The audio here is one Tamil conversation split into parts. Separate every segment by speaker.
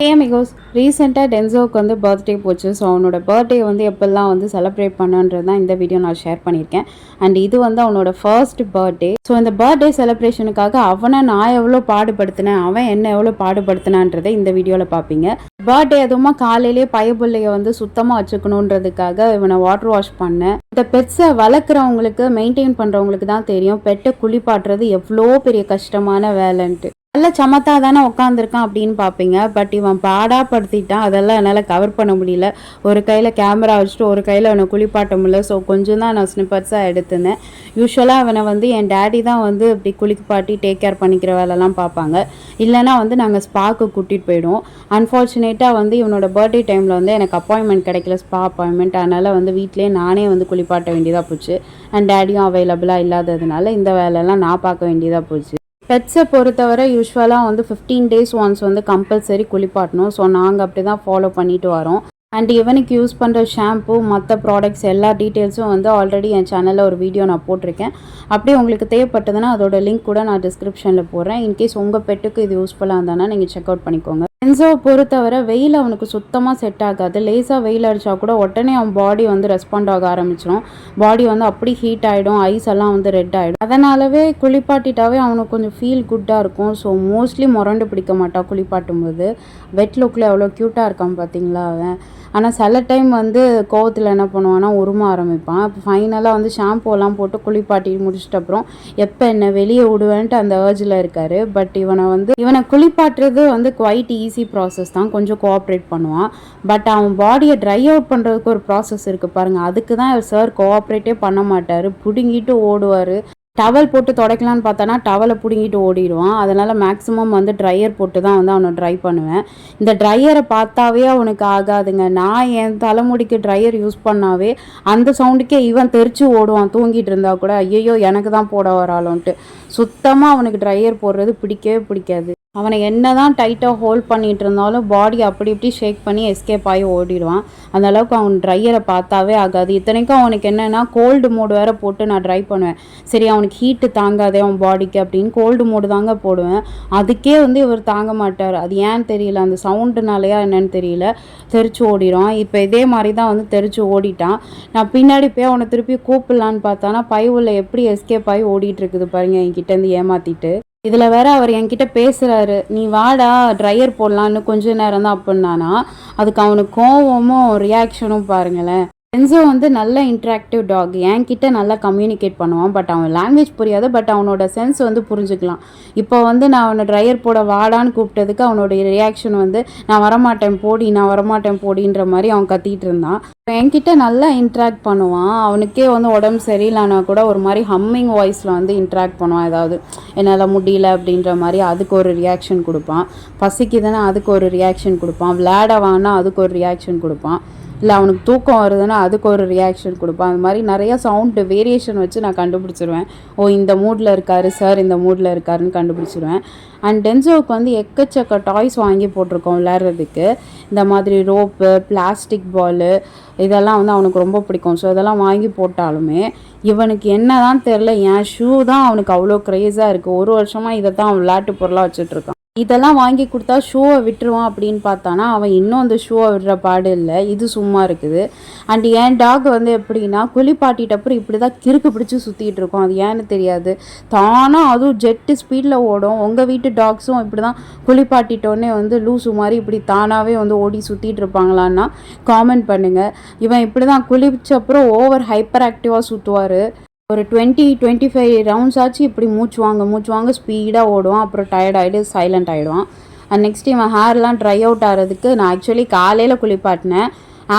Speaker 1: அமிகோஸ் ரீசெண்டாக டென்சோவுக்கு வந்து பர்த்டே போச்சு. ஸோ அவனோட பர்த்டே வந்து எப்பெல்லாம் வந்து செலிப்ரேட் பண்ணுன்றது தான் இந்த வீடியோ நான் ஷேர் பண்ணியிருக்கேன். அண்ட் இது வந்து அவனோட ஃபர்ஸ்ட் பர்த்டே. ஸோ இந்த பர்த்டே செலிப்ரேஷனுக்காக அவனை நான் எவ்வளோ பாடுபடுத்தினேன், அவன் என்ன எவ்வளோ பாடுபடுத்தினான்றதை இந்த வீடியோவில் பார்ப்பீங்க. பர்த்டே அதுவுமா காலையிலேயே பயபுள்ளைய வந்து சுத்தமாக வச்சுக்கணுன்றதுக்காக இவனை வாட்டர் வாஷ் பண்ணேன். இந்த பெட்ஸை வளர்க்குறவங்களுக்கு மெயின்டைன் பண்ணுறவங்களுக்கு தான் தெரியும் பெட்டை குளிப்பாட்டுறது எவ்வளோ பெரிய கஷ்டமான வேலைன்ட்டு. நல்ல சமத்தா தானே உட்காந்துருக்கான் அப்படின்னு பார்ப்பீங்க. பட் இவன் பாடாப்படுத்திட்டான். அதெல்லாம் என்னால் கவர் பண்ண முடியல. ஒரு கையில் கேமரா வச்சுட்டு ஒரு கையில் அவனை குளிப்பாட்ட முடியல. ஸோ கொஞ்சம் தான் நான் ஸ்னிப்பர்ஸாக எடுத்துனேன். யூஸ்வலாக அவனை வந்து என் டேடி தான் வந்து இப்படி குளிப்பாட்டி டேக் கேர் பண்ணிக்கிற வேலைலாம் பார்ப்பாங்க. இல்லைனா வந்து நாங்கள் ஸ்பாக்கு கூட்டிகிட்டு போயிடுவோம். அன்ஃபார்ச்சுனேட்டாக வந்து இவனோட பர்த்டே டைமில் வந்து எனக்கு அப்பாயின்மெண்ட் கிடைக்கல, ஸ்பா அப்பாயின்மெண்ட். அதனால் வந்து வீட்டிலே நானே வந்து குளிப்பாட்ட வேண்டியதாக போச்சு. அண்ட் டேடியும் அவைலபிளாக இல்லாததுனால இந்த வேலையெல்லாம் நான் பார்க்க வேண்டியதாக போச்சு. பெட்ஸை பொறுத்தவரை யூஸ்வலாக வந்து 15 days ஒன்ஸ் வந்து கம்பல்சரி குளிப்பாட்டணும். ஸோ நாங்கள் அப்படி தான் ஃபாலோ பண்ணிட்டு வரோம். அண்ட் இவனுக்கு யூஸ் பண்ணுற ஷாம்பு மற்ற ப்ராடக்ட்ஸ் எல்லா டீட்டெயில்ஸும் வந்து ஆல்ரெடி என் சேனலில் ஒரு வீடியோ நான் போட்டிருக்கேன். அப்படியே உங்களுக்கு தேவைப்பட்டதுன்னா அதோட லிங்க் கூட நான் டிஸ்கிரிப்ஷனில் போடுறேன். இன்கேஸ் உங்கள் பெட்டுக்கு இது யூஸ்ஃபுல்லாக இருந்தானா நீங்கள் செக் அவுட் பண்ணிக்கோங்க. டென்சோவை பொறுத்தவரை வெயில் அவனுக்கு சுத்தமாக செட் ஆகாது. லேசாக வெயில் அடித்தா கூட உடனே அவன் பாடி வந்து ரெஸ்பாண்ட் ஆக ஆரம்பிச்சிடும். பாடி வந்து அப்படி ஹீட் ஆகிடும், ஐஸ் எல்லாம் வந்து ரெட் ஆகிடும். அதனாலவே குளிப்பாட்டிட்டாவே அவனுக்கு கொஞ்சம் ஃபீல் குட்டாக இருக்கும். ஸோ மோஸ்ட்லி முரண்டு பிடிக்க மாட்டான் குளிப்பாட்டும் போது. வெட் லுக்கில் எவ்வளோ க்யூட்டாக இருக்கான் பார்த்தீங்களா அவன். ஆனால் சில டைம் வந்து கோவத்தில் என்ன பண்ணுவான்னா உரும ஆரம்பிப்பான். இப்போ ஃபைனலாக வந்து ஷாம்பூலாம் போட்டு குளிப்பாட்டி முடிச்சிட்ட அப்புறம் எப்போ என்ன வெளியே விடுவேன்ட்டு அந்த ஏர்ஜில் இருக்கார். பட் இவனை குளிப்பாட்டுறது வந்து குவைட் ஈஸி ப்ராசஸ் தான். கொஞ்சம் கோஆப்ரேட் பண்ணுவான். பட் அவன் பாடியை ட்ரை அவுட் பண்ணுறதுக்கு ஒரு ப்ராசஸ் இருக்குது பாருங்கள். அதுக்கு தான் சார் கோஆப்ரேட்டே பண்ண மாட்டார். பிடுங்கிட்டு ஓடுவார். டவல் போட்டு துடைக்கலான்னு பார்த்தானா டவலை பிடுங்கிட்டு ஓடிடுவான். அதனால் மேக்ஸிமம் வந்து ட்ரையர் போட்டு தான் வந்து அவனை ட்ரை பண்ணுவேன். இந்த ட்ரையரை பார்த்தாவே அவனுக்கு ஆகாதுங்க. நான் என் தலைமுடிக்கு ட்ரையர் யூஸ் பண்ணாவே அந்த சவுண்டுக்கே இவன் தெரிச்சு ஓடுவான். தூங்கிட்டு இருந்தா கூட ஐயோ எனக்கு தான் போட வராளோன்ட்டு. சுத்தமாக அவனுக்கு ட்ரையர் போடுறது பிடிக்கவே பிடிக்காது. அவனை என்ன தான் டைட்டாக ஹோல்ட் பண்ணிகிட்டு இருந்தாலும் பாடி அப்படி இப்படி ஷேக் பண்ணி எஸ்கேப் ஆகி ஓடிடுவான். அந்தளவுக்கு அவன் ட்ரையரை பார்த்தாவே ஆகாது. இத்தனைக்கும் அவனுக்கு என்னென்னா கோல்டு மோடு வேறு போட்டு நான் ட்ரை பண்ணுவேன். சரி அவனுக்கு ஹீட்டு தாங்காதே அவன் பாடிக்கு அப்படின்னு கோல்டு மோடு தாங்க போடுவேன். அதுக்கே வந்து இவர் தாங்க மாட்டார். அது ஏன்னு தெரியல, அந்த சவுண்டுனாலையா என்னன்னு தெரியல, தெரிச்சு ஓடிடும். இப்போ இதே மாதிரி தான் வந்து தெரிச்சு ஓடிட்டான். நான் பின்னாடி போய் அவனை திருப்பி கூப்பிடலான்னு பார்த்தானா பைவுல எப்படி எஸ்கேப் ஆகி ஓடிட்டு இருக்குது பாருங்க என்கிட்டேருந்து ஏமாற்றிட்டு. இதில் வேற அவர் என்கிட்ட பேசுகிறாரு, நீ வாடா ட்ரையர் போடலான்னு கொஞ்ச நேரம் தான் அப்படின்னானா. அதுக்கு அவனுக்கு கோவமும் ரியாக்ஷனும் பாருங்களேன். டென்சோ வந்து நல்ல இன்ட்ராக்டிவ் டாக். என்கிட்ட நல்லா கம்யூனிகேட் பண்ணுவான். பட் அவன் லாங்குவேஜ் புரியாது. பட் அவனோட சென்ஸ் வந்து புரிஞ்சுக்கலாம். இப்போ வந்து நான் அவனை ட்ரையர் போட வாடான்னு கூப்பிட்டதுக்கு அவனோட ரியாக்ஷன் வந்து நான் வரமாட்டேன் போடின்ற மாதிரி அவன் கத்திட்டு இருந்தான். என்கிட்ட நல்லா இன்ட்ராக்ட் பண்ணுவான். அவனுக்கே வந்து உடம்பு சரியில்லைனா கூட ஒரு மாதிரி ஹம்மிங் வாய்ஸில் வந்து இன்ட்ராக்ட் பண்ணுவான். ஏதாவது என்னால் முடியல அப்படின்ற மாதிரி அதுக்கு ஒரு ரியாக்ஷன் கொடுப்பான். பசிக்குதுன்னா அதுக்கு ஒரு ரியாக்ஷன் கொடுப்பான். விளையாட வானா அதுக்கு ஒரு ரியாக்ஷன் கொடுப்பான். இல்லை அவனுக்கு தூக்கம் வருதுன்னா அதுக்கு ஒரு ரியாக்ஷன் கொடுப்பான். அந்த மாதிரி நிறையா சவுண்டு வேரியேஷன் வச்சு நான் கண்டுபிடிச்சிருவேன். ஓ இந்த மூடில் இருக்காரு சார், இந்த மூடில் இருக்காருன்னு கண்டுபிடிச்சிருவேன். அண்ட் டென்சோவுக்கு வந்து எக்கச்சக்க டாய்ஸ் வாங்கி போட்டிருக்கோம் விளையாடுறதுக்கு. இந்த மாதிரி ரோப்பு, பிளாஸ்டிக் பாலு இதெல்லாம் வந்து அவனுக்கு ரொம்ப பிடிக்கும். ஸோ இதெல்லாம் வாங்கி போட்டாலுமே இவனுக்கு என்ன தான் தெரில, என் ஷூ தான் அவனுக்கு அவ்வளோ க்ரேஸாக இருக்குது. ஒரு வருஷமாக இதை தான் அவன் விளையாட்டு பொருளாக வச்சுட்ருக்கான். இதெல்லாம் வாங்கி கொடுத்தா ஷூவை விட்டுருவான் அப்படின்னு பார்த்தானா அவன் இன்னும் அந்த ஷூவை விடுற பாடு இல்லை. இது சும்மா இருக்குது. அண்ட் என் டாக் வந்து எப்படின்னா குளிப்பாட்டிட்டப்புறம் இப்படி தான் கிறுக்கு பிடிச்சி சுற்றிட்டு இருக்கோம். அது ஏன்னு தெரியாது. தானாக அதுவும் ஜெட்டு ஸ்பீடில் ஓடும். உங்கள் வீட்டு டாக்ஸும் இப்படி தான் குளிப்பாட்டிட்டோன்னே வந்து லூசு மாதிரி இப்படி தானாகவே வந்து ஓடி சுற்றிட்டு இருப்பாங்களான்னா காமெண்ட் பண்ணுங்கள். இவன் இப்படி தான் குளிச்சப்புறம் ஓவர் ஹைப்பர் ஆக்டிவாக சுற்றுவார். ஒரு 20-25 ரவுண்ட்ஸ் ஆச்சு இப்படி மூச்சு வாங்க ஸ்பீடாக ஓடுவான். அப்புறம் டயர்ட் ஆகிட்டு சைலண்ட் ஆகிடுவான். அண்ட் நெக்ஸ்ட் இவன் ஹேர்லாம் ட்ரை அவுட் ஆகிறதுக்கு நான் ஆக்சுவலி காலையில் குளிப்பாட்டினேன்.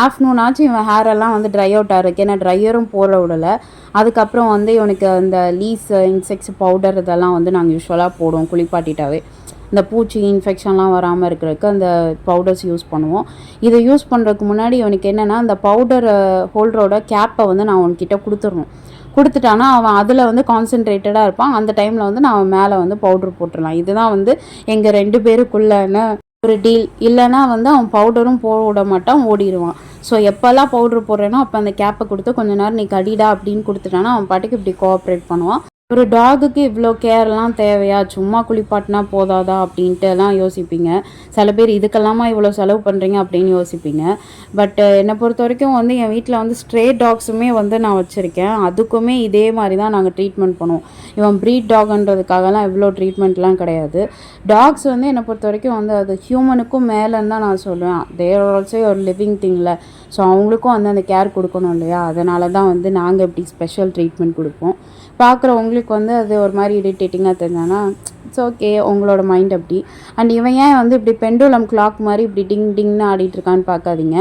Speaker 1: ஆஃப்டர்நூன் ஆச்சு இவன் ஹேரெல்லாம் வந்து ட்ரை அவுட் ஆகிறதுக்கு. ஏன்னா ட்ரையரும் போட விடலை. அதுக்கப்புறம் வந்து இவனுக்கு அந்த லீஸ் இன்செக்ட்ஸ் பவுடர் இதெல்லாம் வந்து நாங்கள் யூஸ்வலாக போடுவோம் குளிப்பாட்டிட்டாவே. இந்த பூச்சி இன்ஃபெக்ஷன்லாம் வராமல் இருக்கிறதுக்கு அந்த பவுடர்ஸ் யூஸ் பண்ணுவோம். இதை யூஸ் பண்ணுறதுக்கு முன்னாடி இவனுக்கு என்னென்னா அந்த பவுடர் ஹோல்டரோட கேப்பை வந்து நான் அவன்கிட்ட கொடுத்துட்டானா அவன் அதில் வந்து கான்சென்ட்ரேட்டடாக இருப்பான். அந்த டைமில் வந்து நான் அவன் மேலே வந்து பவுட்ரு போட்டுடலாம். இதுதான் வந்து எங்கள் 2 பேருக்குள்ளன ஒரு டீல். இல்லைனா வந்து அவன் பவுடரும் போட விட மாட்டான், ஓடிடுவான். ஸோ எப்போல்லாம் பவுட்ரு போடுறேனோ அப்போ அந்த கேப்பை கொடுத்து கொஞ்ச நேரம் நீ கடிடா அப்படின்னு கொடுத்துட்டானா அவன் பாட்டுக்கு இப்படி கோஆப்ரேட் பண்ணுவான். ஒரு டாகுக்கு இவ்வளோ கேர்லாம் தேவையா, சும்மா குளிப்பாட்டினா போதாதா அப்படின்ட்டுலாம் யோசிப்பீங்க. சில பேர் இதுக்கெல்லாமா இவ்வளோ செலவு பண்ணுறீங்க அப்படின்னு யோசிப்பீங்க. பட் என்னை பொறுத்த வரைக்கும் வந்து என் வீட்டில் வந்து ஸ்ட்ரே டாக்ஸுமே வந்து நான் வச்சுருக்கேன். அதுக்குமே இதே மாதிரி தான் நாங்கள் ட்ரீட்மெண்ட் பண்ணுவோம். இவன் ப்ரீட் டாக்ன்றதுக்காகலாம் இவ்வளோ ட்ரீட்மெண்ட்லாம் கிடையாது. டாக்ஸ் வந்து என்னை பொறுத்த வரைக்கும் வந்து அது ஹியூமனுக்கும் மேலேன்னு தான் நான் சொல்லுவேன். தேர் ஆல்சோ ஒரு லிவிங் திங்கில். ஸோ அவங்களுக்கும் வந்து அந்த கேர் கொடுக்கணும் இல்லையா? அதனால தான் வந்து நாங்கள் இப்படி ஸ்பெஷல் ட்ரீட்மெண்ட் கொடுப்போம். பார்க்குற உங்களுக்கு வந்து அது ஒரு மாதிரி இரிட்டேட்டிங்காக தெரிஞ்சானா இட்ஸ் ஓகே, உங்களோட மைண்ட் அப்படி. அண்ட் இவன் ஏன் வந்து இப்படி பெண்டுலம் கிளாக் மாதிரி இப்படி டிங் டிங்னு ஆடிட்டுருக்கான்னு பார்க்காதீங்க.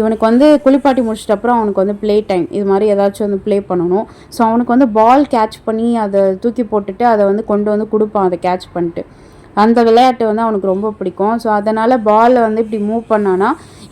Speaker 1: இவனுக்கு வந்து குளிப்பாட்டி முடிச்சிட்ட அப்புறம் அவனுக்கு வந்து ப்ளே டைம் இது மாதிரி ஏதாச்சும் வந்து ப்ளே பண்ணணும். ஸோ அவனுக்கு வந்து பால் கேட்ச் பண்ணி அதை தூக்கி போட்டுட்டு அதை வந்து கொண்டு வந்து கொடுப்பான், அதை கேட்ச் பண்ணிட்டு. அந்த விளையாட்டு வந்து அவனுக்கு ரொம்ப பிடிக்கும். ஸோ அதனால் பாலை வந்து இப்படி மூவ் பண்ணானா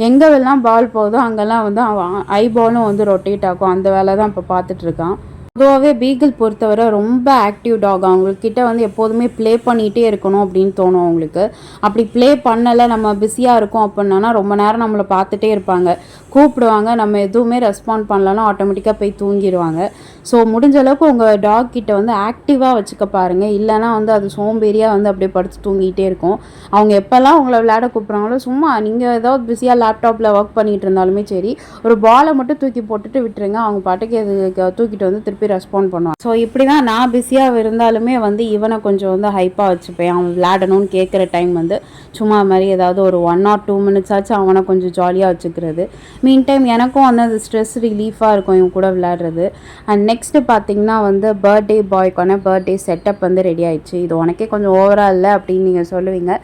Speaker 1: எங்கெல்லாம் பால் போகுதோ அங்கெல்லாம் வந்து அவன் ஐ பாலும் வந்து ரொட்டேட் ஆகும். அந்த வேலை தான் இப்போ பார்த்துட்ருக்கான். பொதுவாகவே பீகிள் பொறுத்தவரை ரொம்ப ஆக்டிவ் டாக். அவங்கக்கிட்ட வந்து எப்போதுமே ப்ளே பண்ணிகிட்டே இருக்கணும் அப்படின்னு தோணும் அவங்களுக்கு. அப்படி ப்ளே பண்ணலை, நம்ம பிஸியாக இருக்கோம் அப்படின்னா ரொம்ப நேரம் நம்மளை பார்த்துட்டே இருப்பாங்க, கூப்பிடுவாங்க, நம்ம எதுவுமே ரெஸ்பாண்ட் பண்ணலன்னா ஆட்டோமேட்டிக்காக போய் தூங்கிடுவாங்க. ஸோ முடிஞ்ச அளவுக்கு உங்கள் டாக் கிட்ட வந்து ஆக்டிவாக வச்சுக்க பாருங்கள். இல்லைனா வந்து அது சோம்பேறியாக வந்து அப்படியே படுத்து தூங்கிட்டே இருக்கும். அவங்க எப்போல்லாம் உங்களை விளையாட கூப்பிட்றாங்களோ சும்மா நீங்கள் ஏதாவது பிஸியாக லேப்டாப்பில் ஒர்க் பண்ணிகிட்டு இருந்தாலுமே சரி, ஒரு பாலை மட்டும் தூக்கி போட்டுட்டு விட்டுருங்க. அவங்க பாட்டுக்கு அது தூக்கிட்டு வந்து திருப்பி ரெஸ்பாண்ட் பண்ணுவான். ஸோ இப்படி தான் நான் பிஸியாக இருந்தாலுமே வந்து இவனை கொஞ்சம் வந்து ஹைப்பாக வச்சுப்பேன். அவன் விளையாடணும்னு கேட்குற டைம் வந்து சும்மா மாதிரி ஏதாவது ஒரு 1 or 2 minutes ஆச்சு அவனை கொஞ்சம் ஜாலியாக வச்சுக்கிறது. மீன் டைம் எனக்கும் வந்து அது ஸ்ட்ரெஸ் ரிலீஃபாக இருக்கும் இவன் கூட விளையாடுறது. அண்ட் நெக்ஸ்ட்டு பார்த்திங்கன்னா வந்து பர்த்டே பாய்க்கான பர்த்டே செட்டப் வந்து ரெடி ஆயிடுச்சு. இது உனக்கே கொஞ்சம் ஓவராக இல்லை அப்படின்னு நீங்கள் சொல்லுவீங்க.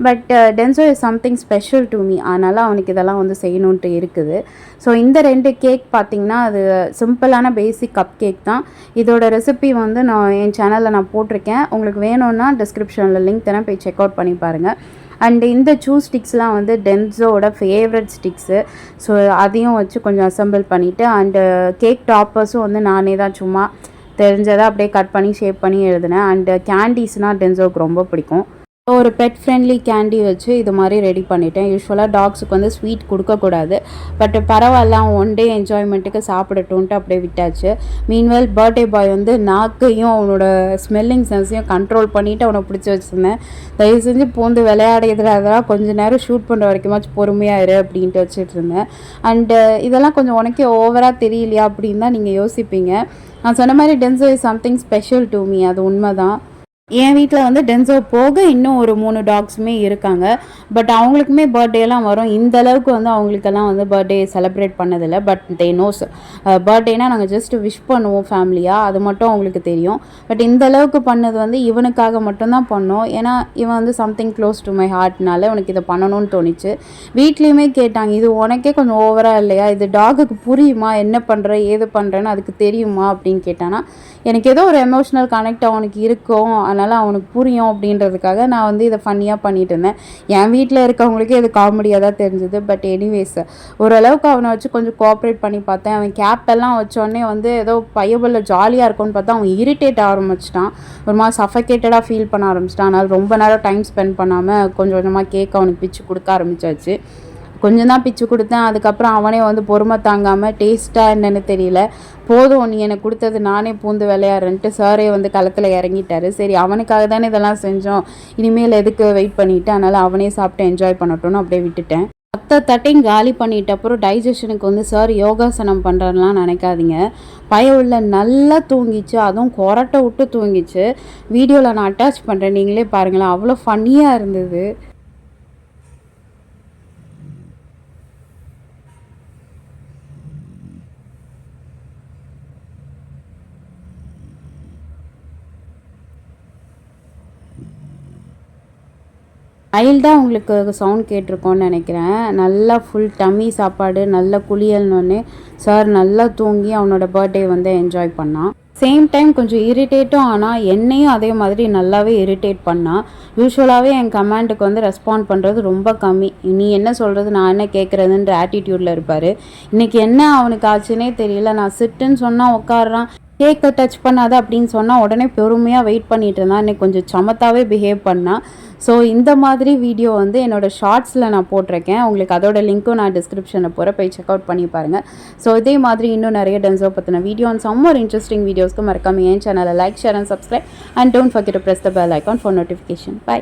Speaker 1: But Denso is something special to me. அதனால் அவனுக்கு இதெல்லாம் வந்து செய்யணுன்ட்டு இருக்குது. ஸோ இந்த 2 கேக் பார்த்திங்கன்னா அது சிம்பிளான பேசிக் கப் கேக் தான். இதோட ரெசிபி வந்து நான் என் சேனலில் நான் போட்டிருக்கேன். உங்களுக்கு வேணும்னா டிஸ்கிரிப்ஷனில் லிங்க் தானே போய் செக் அவுட் பண்ணி பாருங்கள். அண்டு இந்த சூ ஸ்டிக்ஸ்லாம் வந்து டென்ஸோட ஃபேவரட் ஸ்டிக்ஸு. ஸோ அதையும் வச்சு கொஞ்சம் அசம்பிள் பண்ணிவிட்டு அண்டு கேக் டாப்பர்ஸும் வந்து நானே தான் சும்மா தெரிஞ்சதை அப்படியே கட் பண்ணி ஷேப் பண்ணி எழுதினேன். அண்டு கேண்டீஸ்னால் டென்ஸோவுக்கு ரொம்ப பிடிக்கும். ஒரு பெட் ஃப்ரெண்ட்லி கேண்டி வச்சு இது மாதிரி ரெடி பண்ணிட்டேன். யூஸ்வலாக டாக்ஸுக்கு வந்து ஸ்வீட் கொடுக்கக்கூடாது, பட் பரவாயில்ல அவன் ஒன் டே என்ஜாய்மெண்ட்டுக்கு சாப்பிடட்டுன்ட்டு அப்படியே விட்டாச்சு. மீன்வேல் பர்த்டே பாய் வந்து நாக்கையும் அவனோட ஸ்மெல்லிங் சென்ஸையும் கண்ட்ரோல் பண்ணிவிட்டு அவனை பிடிச்சி வச்சுருந்தேன். தயவு செஞ்சு பூந்து விளையாடுறதுல அதெல்லாம் கொஞ்சம் நேரம் ஷூட் பண்ணுற வரைக்குமாச்சும் பொறுமையாக இரு அப்படின்ட்டு வச்சுட்டு இருந்தேன். அண்டு இதெல்லாம் கொஞ்சம் உனக்கே ஓவராக தெரியலையா அப்படின்னு தான் நீங்கள் யோசிப்பீங்க. நான் சொன்ன மாதிரி Denso is something special to me, அது உண்மை தான். என் வீட்டில் வந்து டென்சோ போக இன்னும் ஒரு 3 டாக்ஸுமே இருக்காங்க. பட் அவங்களுக்குமே பர்த்டேலாம் வரும். இந்த அளவுக்கு வந்து அவங்களுக்கெல்லாம் வந்து பர்த்டே செலிப்ரேட் பண்ணதில்லை. பட் தே நோஸ் பர்த்டேனால் நாங்கள் ஜஸ்ட் விஷ் பண்ணுவோம் ஃபேமிலியாக, அது மட்டும் அவங்களுக்கு தெரியும். பட் இந்த அளவுக்கு பண்ணது வந்து இவனுக்காக மட்டும்தான் பண்ணோம். ஏன்னா இவன் வந்து சம்திங் க்ளோஸ் டு மை ஹார்ட்னால உனக்கு இதை பண்ணணும்னு தோணிச்சு. வீட்லேயுமே கேட்டாங்க, இது உனக்கே கொஞ்சம் ஓவராக இல்லையா, இது டாகுக்கு புரியுமா, என்ன பண்ணுற ஏது பண்ணுறேன்னு அதுக்கு தெரியுமா அப்படின்னு கேட்டானா, எனக்கு ஏதோ ஒரு எமோஷ்னல் கனெக்ட் அவனுக்கு இருக்கும், அதனால் அவனுக்கு புரியும் அப்படின்றதுக்காக நான் வந்து இதை ஃபன்னியாக பண்ணிகிட்டு இருந்தேன். என் வீட்டில் இருக்கவங்களுக்கே இது காமெடியாக தான் தெரிஞ்சுது. பட் எனிவேஸ் ஓரளவுக்கு அவனை வச்சு கொஞ்சம் கோஆப்ரேட் பண்ணி பார்த்தேன். அவன் கேப்பெல்லாம் வச்சோடனே வந்து ஏதோ பையபிளில் ஜாலியாக இருக்கும்னு பார்த்தா அவன் இரிட்டேட் ஆரம்பிச்சிட்டான். ஒரு மாதிரி சஃபகேட்டடாக ஃபீல் பண்ண ஆரம்பிச்சிட்டான். அதனால் ரொம்ப நேரம் டைம் ஸ்பெண்ட் பண்ணாமல் கொஞ்சம் கொஞ்சமாக கேக் அவனுக்கு பிச்சு கொடுக்க ஆரம்பிச்சாச்சு. கொஞ்சம் தான் பிச்சு கொடுத்தேன். அதுக்கப்புறம் அவனே வந்து பொறுமை தாங்காமல் டேஸ்ட்டாக என்னென்னு தெரியல, போதும் நீ எனக்கு கொடுத்தது நானே பூந்து விளையாடுறேன்ட்டு சாரே வந்து களத்தில் இறங்கிட்டாரு. சரி அவனுக்காக தானே இதெல்லாம் செஞ்சோம், இனிமேல் எதுக்கு வெயிட் பண்ணிவிட்டு, அதனால் அவனே சாப்பிட்டு என்ஜாய் பண்ணட்டும்னு அப்படியே விட்டுட்டேன். தட்டையும் காலி பண்ணிட்ட அப்புறம் டைஜஷனுக்கு வந்து சார் யோகாசனம் பண்ணுறதுலாம் நினைக்காதீங்க. உள்ள நல்லா தூங்கிச்சு, அதுவும் கொரட்டை விட்டு தூங்கிச்சு. வீடியோவில் நான் அட்டாச் பண்ணுறேன், நீங்களே பாருங்களேன், அவ்வளோ ஃபன்னியாக இருந்தது. மைல்டாக உங்களுக்கு சவுண்ட் கேட்டிருக்கோன்னு நினைக்கிறேன். நல்லா ஃபுல் டம்மி சாப்பாடு, நல்ல குளியல்னு சார் நல்லா தூங்கி அவனோட பர்த்டே வந்து என்ஜாய் பண்ணான். சேம் டைம் கொஞ்சம் இரிட்டேட்டும் ஆனால் என்னையும் அதே மாதிரி நல்லாவே இரிட்டேட் பண்ணான். யூஸ்வலாகவே என் கமெண்டுக்கு வந்து ரெஸ்பாண்ட் பண்ணுறது ரொம்ப கம்மி. நீ என்ன சொல்கிறது, நான் என்ன கேட்குறதுன்ற ஆட்டிடியூடில் இருப்பார். இன்றைக்கி என்ன அவனுக்கு ஆச்சுன்னே தெரியல. நான் சிட்டுன்னு சொன்னால் உட்காடுறான், கேக்கை டச் பண்ணாத அப்படின்னு சொன்னால் உடனே பொறுமையாக வெயிட் பண்ணிட்டு இருந்தான். இன்னைக்கு கொஞ்சம் சமத்தாகவே பிஹேவ் பண்ணான். ஸோ இந்த மாதிரி வீடியோ வந்து என்னோடய ஷார்ட்ஸில் நான் போட்டிருக்கேன். உங்களுக்கு அதோட லிங்க்கும் நான் டிஸ்கிரிப்ஷனில் போகிற போய் செக் அவுட் பண்ணி பாருங்கள். ஸோ இதே மாதிரி இன்னும் நிறைய டென்சோ பற்றின video and some more interesting வீடியோஸ்க்கு மறக்காம என் சேனலை like, share and subscribe and don't forget to press the bell icon for notification. By.